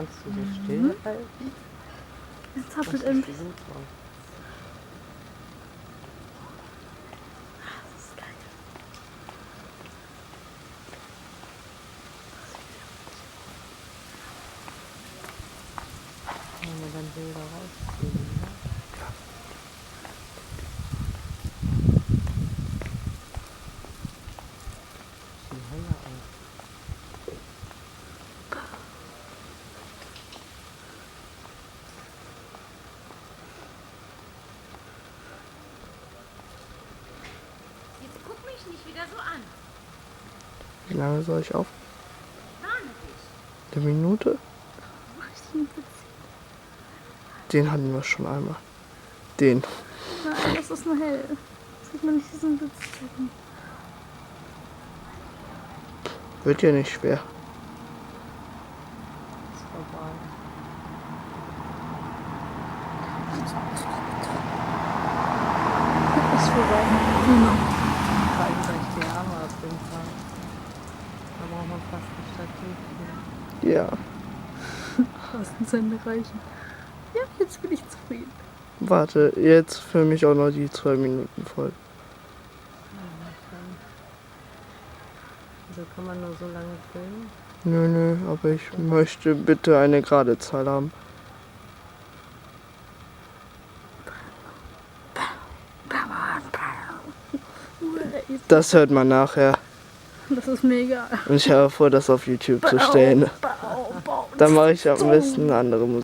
Kannst du so still halten? Es zappelt ein bisschen. Super. Das ist geil. Wenn wir dann Bilder rausziehen, ne? Sieht heller aus. Jetzt guck mich nicht wieder so an. Wie lange soll ich auf? Warne dich. Eine Minute? Mach ich den Witz? Den hatten wir schon einmal. Den. Nein, das ist nur hell. Sieht man nicht diesen Witz zeigen. Wird ja nicht schwer. Ist vorbei. Ist vorbei. Genau. Vor allem gleich die Arme auf dem Fall. Da braucht man fast ein Stativ für. Ja. Straßensende reichen. Ja, jetzt bin ich zufrieden. Warte, jetzt für mich auch noch die 2 Minuten voll. Also kann man nur so lange filmen. Nö, aber ich möchte bitte eine gerade Zahl haben. Das hört man nachher. Das ist mir egal. Und ich habe vor, das auf YouTube zu stellen. Dann mache ich am besten eine andere Musik.